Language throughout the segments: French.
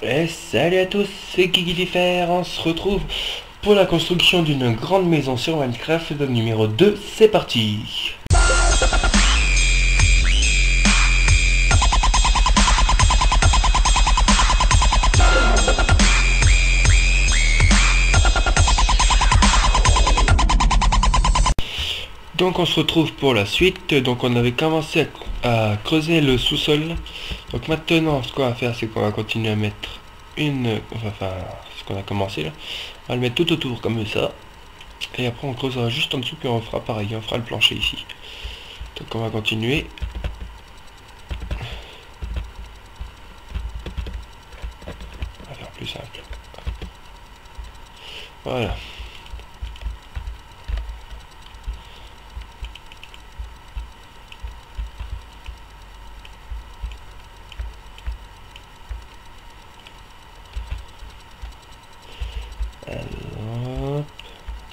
Et salut à tous, c'est Guigui, on se retrouve pour la construction d'une grande maison sur Minecraft, épisode numéro 2, c'est parti. Donc on se retrouve pour la suite. Donc on avait commencé à creuser le sous-sol. Donc maintenant ce qu'on va faire, c'est qu'on va continuer à mettre enfin ce qu'on a commencé là. On va le mettre tout autour comme ça. Et après on creusera juste en dessous, puis on fera pareil, on fera le plancher ici. Donc on va continuer. On va faire plus simple. Voilà. Alors,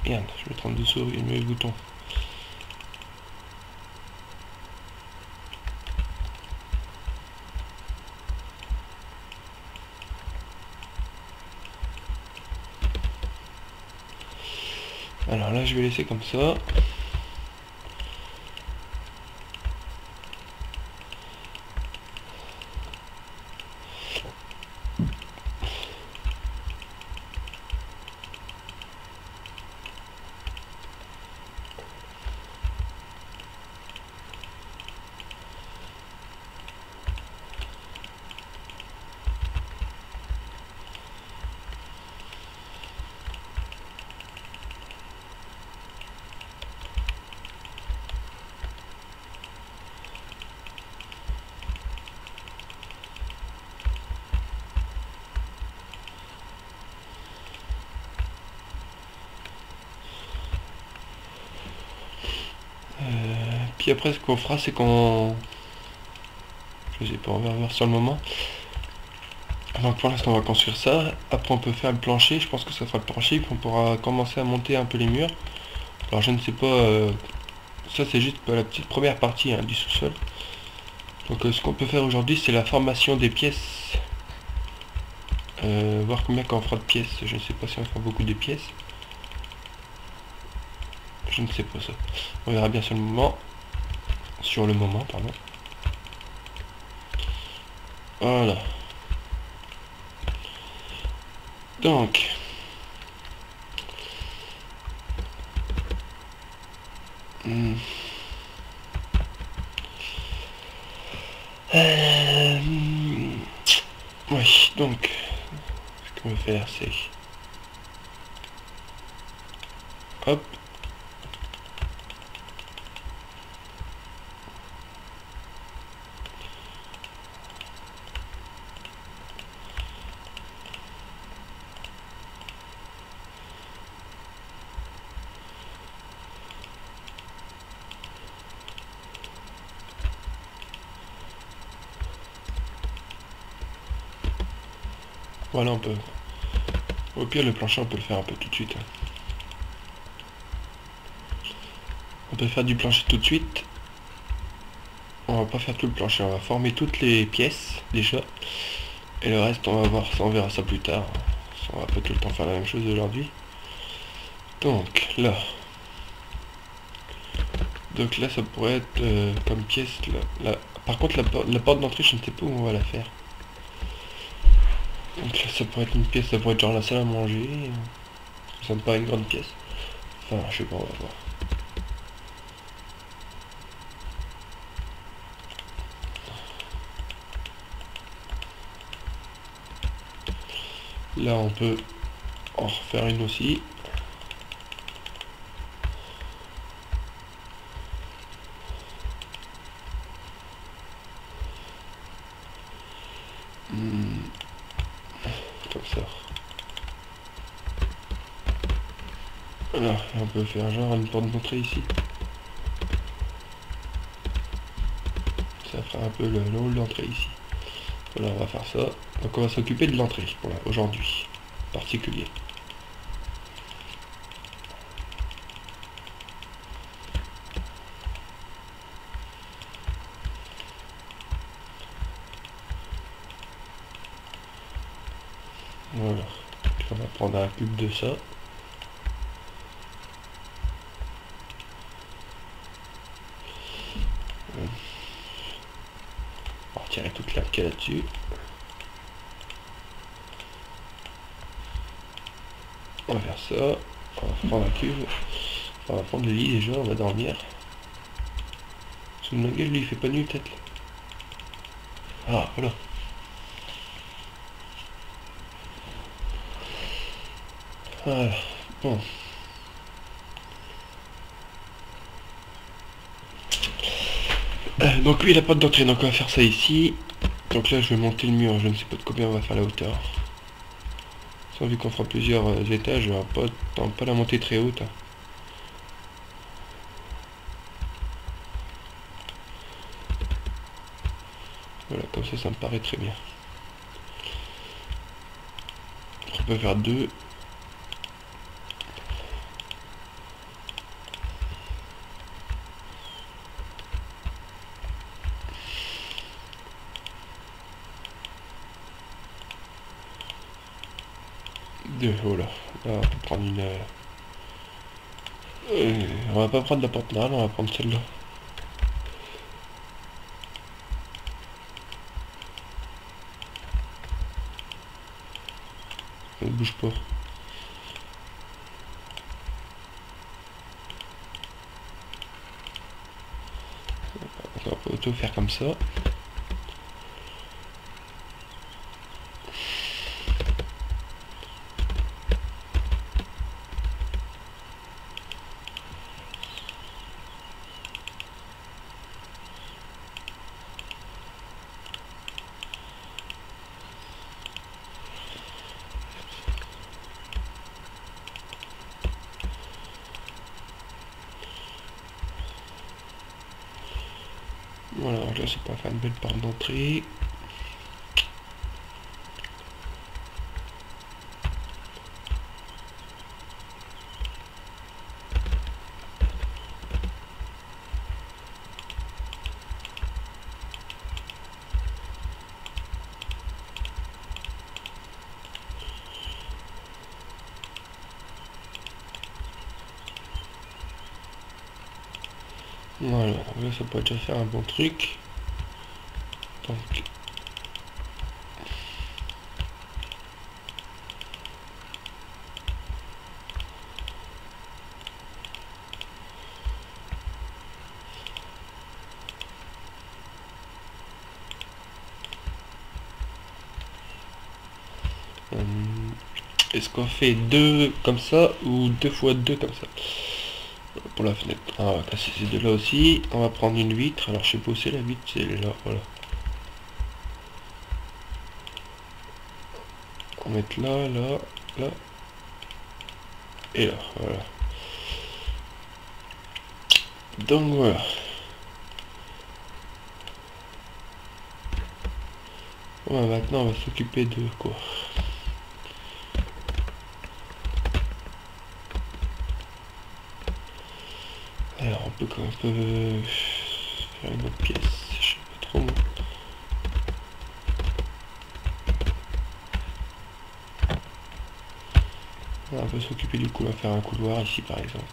merde, je me trompe de souris, il met le bouton. Alors là je vais laisser comme ça. Puis après ce qu'on fera, c'est qu'on... Je sais pas, on va voir sur le moment. Donc pour l'instant on va construire ça. Après on peut faire le plancher, je pense que ça fera le plancher, puis on pourra commencer à monter un peu les murs. Alors je ne sais pas, ça c'est juste la petite première partie du sous-sol. Donc ce qu'on peut faire aujourd'hui, c'est la formation des pièces. Voir combien qu'on fera de pièces. Je ne sais pas si on fera beaucoup de pièces. Je ne sais pas ça. On verra bien sur le moment. Pardon. Voilà. Donc. Oui, donc. Ce qu'on va faire, c'est... Hop. Voilà, on peut... Au pire, le plancher, on peut le faire un peu tout de suite. On peut faire du plancher tout de suite. On va pas faire tout le plancher, on va former toutes les pièces, déjà. Et le reste, on va voir ça, on verra ça plus tard. On va pas tout le temps faire la même chose aujourd'hui. Donc, là. Donc là, ça pourrait être comme pièce, là. Par contre, la porte d'entrée, je ne sais pas où on va la faire. Donc là, ça pourrait être une pièce, ça pourrait être genre la salle à manger. Ça me paraît une grande pièce. Enfin, je sais pas, on va voir. Là, on peut en refaire une aussi. Comme ça. Voilà, on peut faire genre une porte d'entrée ici. Ça fera un peu le hall d'entrée ici. Voilà, on va faire ça. Donc on va s'occuper de l'entrée pour aujourd'hui. Particulier. Voilà. Puis on va prendre un cube de ça. On va retirer toute l'herbe qu'il y a là-dessus. On va faire ça. On va prendre un cube. On va prendre le lit déjà, on va dormir. Sous ma gueule, lui, il fait pas nuit peut-être. Ah, voilà. Voilà. Bon. Donc lui, il a pas d'entrée, donc on va faire ça ici. Donc là, je vais monter le mur, je ne sais pas de combien on va faire la hauteur. Sans vu qu'on fera plusieurs étages, on va pas la monter très haute. Voilà, comme ça me paraît très bien. On peut faire deux. Deux, voilà. Là, on va prendre une... on va pas prendre la porte normale, on va prendre celle-là. Elle bouge pas. On peut tout faire comme ça. Voilà, là c'est pour faire une belle porte d'entrée. Voilà, là ça pourrait déjà faire un bon truc. Donc est-ce qu'on fait deux comme ça ou deux fois deux comme ça? Pour la fenêtre. Ah, on va casser ces deux là aussi. On va prendre une vitre. Alors je sais pas où c'est la vitre, c'est là, voilà. On va mettre là, là, là. Et là, voilà. Donc voilà. Ouais, maintenant on va s'occuper de quoi? Alors on peut faire une autre pièce, je sais pas trop. On peut s'occuper du coup, on va faire un couloir ici par exemple.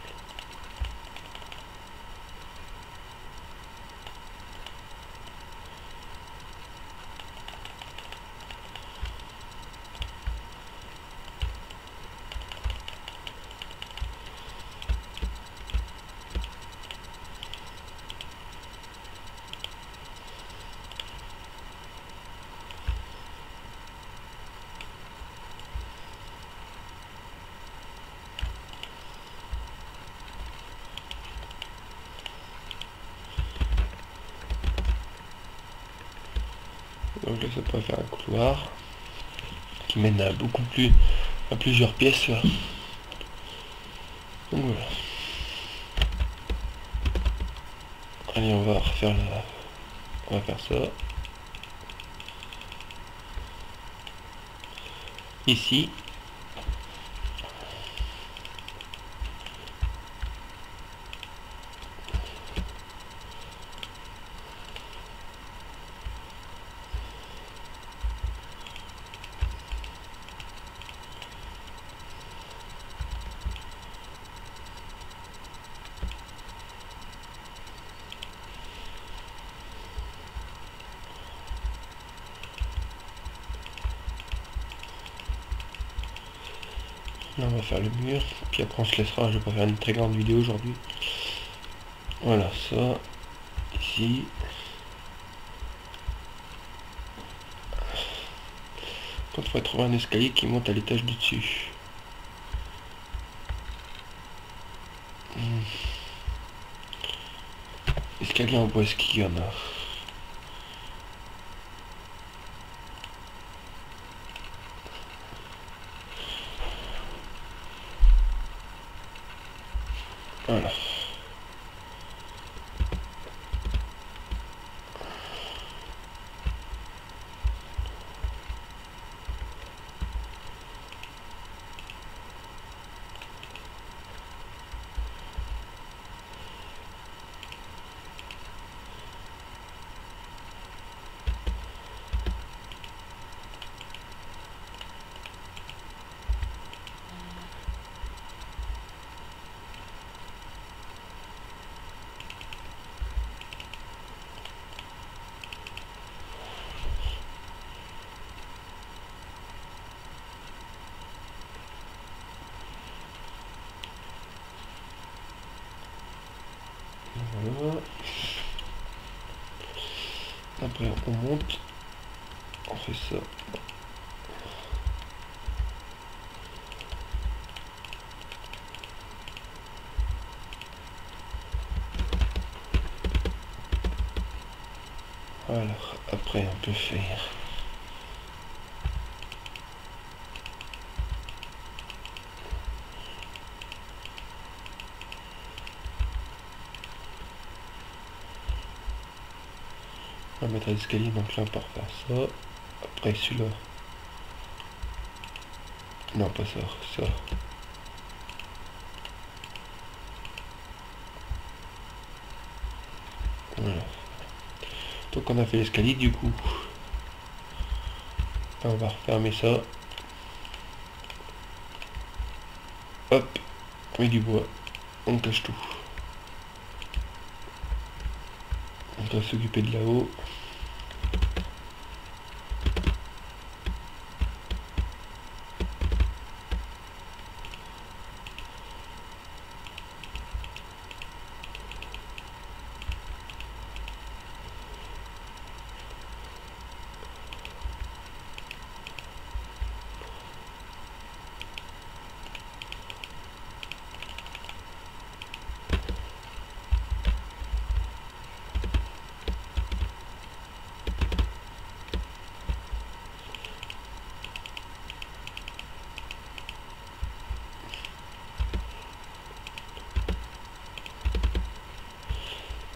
Donc là ça peut faire un couloir qui mène à à plusieurs pièces là. Donc voilà. Allez, on va refaire on va faire ça. Ici. Là on va faire le mur, puis après on se laissera, je vais pas faire une très grande vidéo aujourd'hui. Voilà, ça, ici. Quand il faut trouver un escalier qui monte à l'étage du dessus. Escalier en bois, est-ce qu'il y en a? Voilà. Voilà. Après on monte, on fait ça. Alors après on peut faire on va mettre l'escalier, donc là on part faire ça. Après celui-là. Non pas ça, ça. Voilà. Donc on a fait l'escalier du coup. Là, on va refermer ça. Hop, et du bois. On cache tout. On doit s'occuper de là-haut.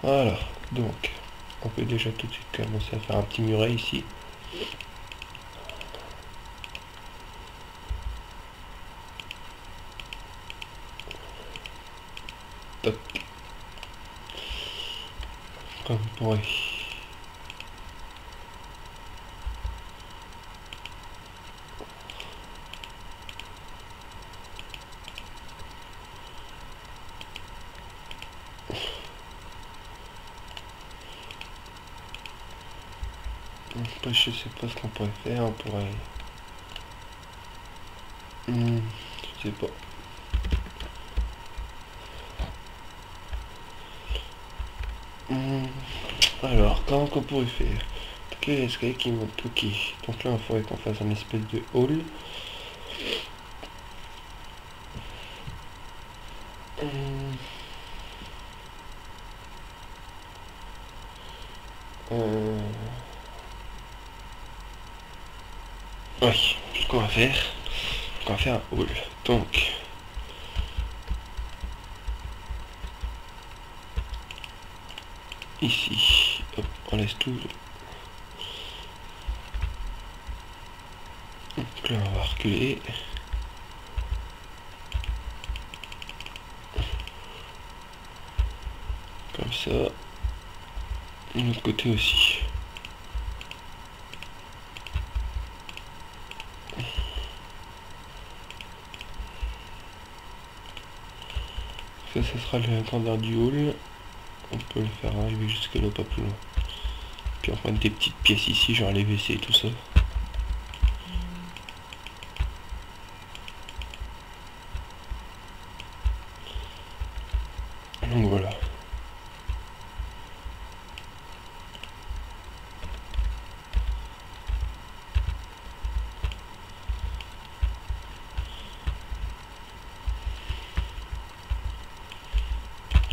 Voilà, donc on peut déjà tout de suite commencer à faire un petit muret ici. Toc. Comme on pourrait. Après, je sais pas ce qu'on pourrait faire, on pourrait... je sais pas. Alors, comment qu'on pourrait faire? Ok, l'escalier qui monte, ok. Donc là, il faudrait qu'on fasse un espèce de hall. Oui, ce qu'on va faire, on va faire un hall. Donc, ici, hop, on laisse tout. Donc là, on va reculer. Comme ça. De l'autre côté aussi. Ça sera la grandeur du hall. On peut le faire arriver jusque là, pas plus loin. Puis on prend des petites pièces ici, genre les WC et tout ça. Donc voilà.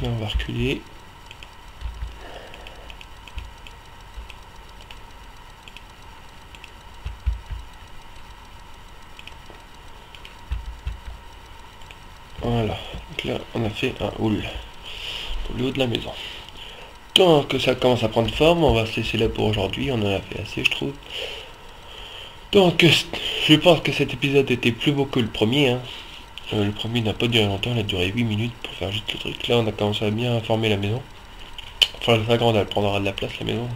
Là on va reculer. Voilà, donc là on a fait un hall pour le haut de la maison. Tant que ça commence à prendre forme, on va se laisser là pour aujourd'hui, on en a fait assez je trouve. Donc je pense que cet épisode était plus beau que le premier. Hein. Le premier n'a pas duré longtemps, il a duré 8 minutes pour faire juste le truc. Là on a commencé à bien former la maison. Enfin la grande elle prendra de la place la maison.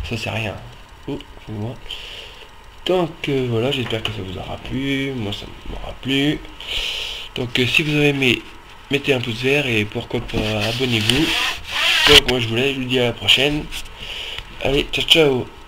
Ça c'est rien. Oh, excusez-moi. Donc voilà, j'espère que ça vous aura plu. Moi ça m'aura plu. Donc si vous avez aimé, mettez un pouce vert et pourquoi pas abonnez-vous. Donc moi je vous laisse, je vous dis à la prochaine. Allez, ciao ciao.